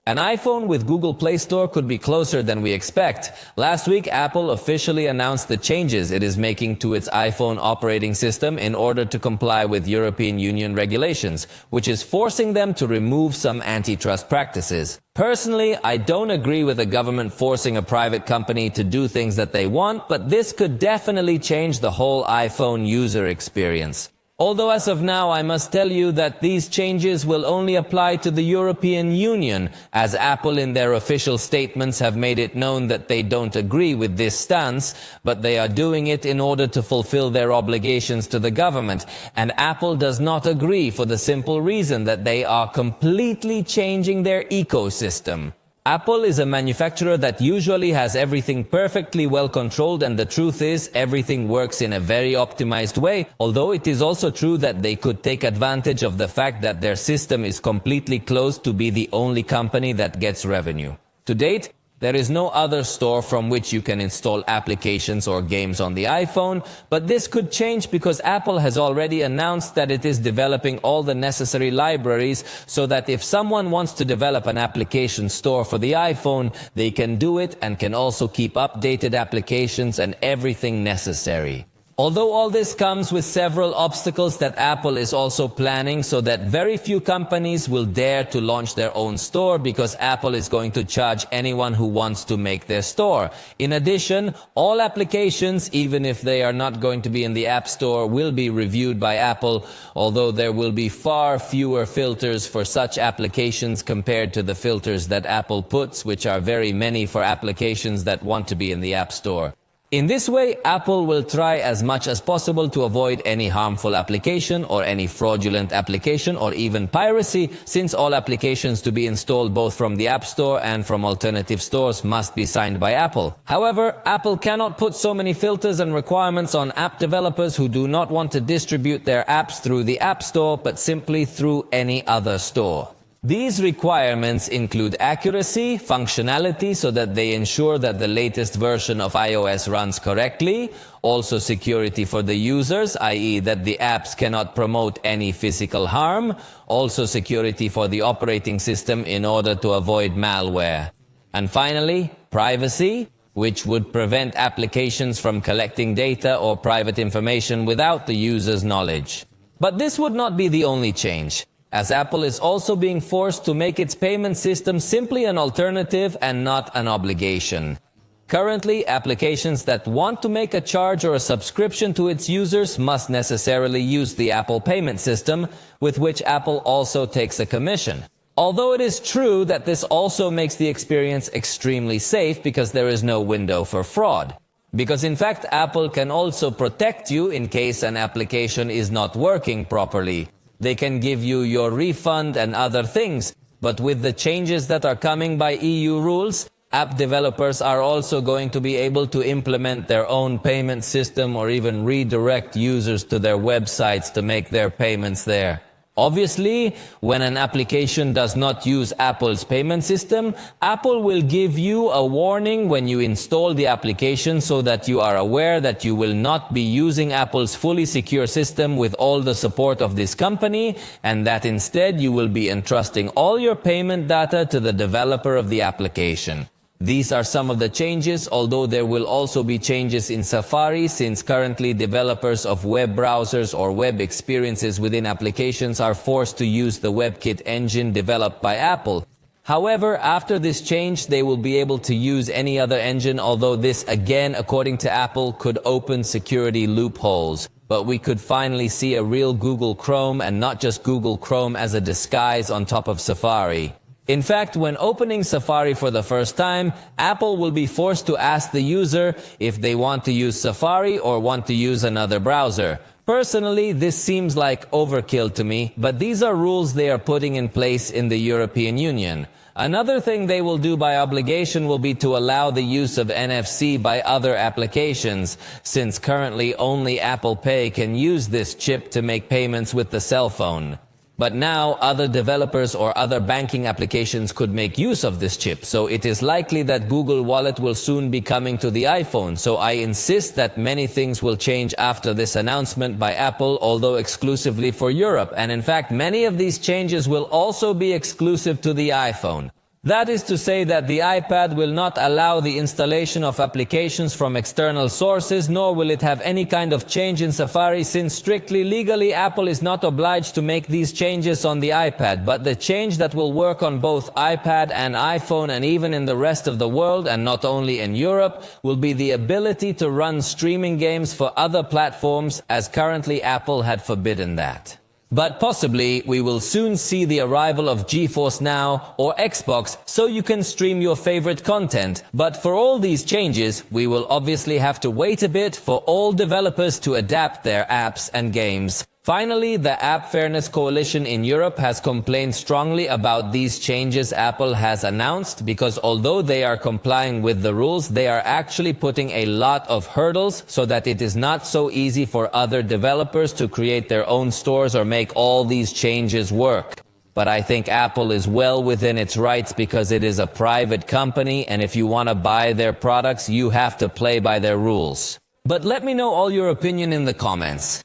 An iPhone with Google Play Store could be closer than we expect. Last week, Apple officially announced the changes it is making to its iPhone operating system in order to comply with European Union regulations, which is forcing them to remove some antitrust practices. Personally, I don't agree with the government forcing a private company to do things that they want, but this could definitely change the whole iPhone user experience. Although as of now, I must tell you that these changes will only apply to the European Union, as Apple in their official statements have made it known that they don't agree with this stance, but they are doing it in order to fulfill their obligations to the government. And Apple does not agree for the simple reason that they are completely changing their ecosystem. Apple is a manufacturer that usually has everything perfectly well controlled, and the truth is everything works in a very optimized way, although it is also true that they could take advantage of the fact that their system is completely closed to be the only company that gets revenue. To date, there is no other store from which you can install applications or games on the iPhone, but this could change because Apple has already announced that it is developing all the necessary libraries so that if someone wants to develop an application store for the iPhone, they can do it and can also keep updated applications and everything necessary. Although all this comes with several obstacles that Apple is also planning so that very few companies will dare to launch their own store because Apple is going to charge anyone who wants to make their store. In addition, all applications, even if they are not going to be in the App Store, will be reviewed by Apple, although there will be far fewer filters for such applications compared to the filters that Apple puts, which are very many for applications that want to be in the App Store. In this way, Apple will try as much as possible to avoid any harmful application or any fraudulent application or even piracy, since all applications to be installed both from the App Store and from alternative stores must be signed by Apple. However, Apple cannot put so many filters and requirements on app developers who do not want to distribute their apps through the App Store, but simply through any other store. These requirements include accuracy, functionality so that they ensure that the latest version of iOS runs correctly, also security for the users, i.e. that the apps cannot promote any physical harm, also security for the operating system in order to avoid malware. And finally, privacy, which would prevent applications from collecting data or private information without the user's knowledge. But this would not be the only change, as Apple is also being forced to make its payment system simply an alternative and not an obligation. Currently, applications that want to make a charge or a subscription to its users must necessarily use the Apple payment system, with which Apple also takes a commission. Although it is true that this also makes the experience extremely safe because there is no window for fraud. Because in fact, Apple can also protect you in case an application is not working properly. They can give you your refund and other things, but with the changes that are coming by EU rules, app developers are also going to be able to implement their own payment system or even redirect users to their websites to make their payments there. Obviously, when an application does not use Apple's payment system, Apple will give you a warning when you install the application so that you are aware that you will not be using Apple's fully secure system with all the support of this company, and that instead you will be entrusting all your payment data to the developer of the application. These are some of the changes, although there will also be changes in Safari, since currently developers of web browsers or web experiences within applications are forced to use the WebKit engine developed by Apple. However, after this change, they will be able to use any other engine, although this, again, according to Apple, could open security loopholes. But we could finally see a real Google Chrome and not just Google Chrome as a disguise on top of Safari. In fact, when opening Safari for the first time, Apple will be forced to ask the user if they want to use Safari or want to use another browser. Personally, this seems like overkill to me, but these are rules they are putting in place in the European Union. Another thing they will do by obligation will be to allow the use of NFC by other applications, since currently only Apple Pay can use this chip to make payments with the cell phone. But now other developers or other banking applications could make use of this chip, so it is likely that Google Wallet will soon be coming to the iPhone. So I insist that many things will change after this announcement by Apple, although exclusively for Europe. And in fact, many of these changes will also be exclusive to the iPhone. That is to say that the iPad will not allow the installation of applications from external sources, nor will it have any kind of change in Safari, since strictly legally Apple is not obliged to make these changes on the iPad. But the change that will work on both iPad and iPhone and even in the rest of the world, and not only in Europe, will be the ability to run streaming games for other platforms, as currently Apple had forbidden that. But possibly, we will soon see the arrival of GeForce Now or Xbox so you can stream your favorite content. But for all these changes, we will obviously have to wait a bit for all developers to adapt their apps and games. Finally, the App Fairness Coalition in Europe has complained strongly about these changes Apple has announced, because although they are complying with the rules, they are actually putting a lot of hurdles so that it is not so easy for other developers to create their own stores or make all these changes work. But I think Apple is well within its rights because it is a private company, and if you want to buy their products, you have to play by their rules. But let me know all your opinion in the comments.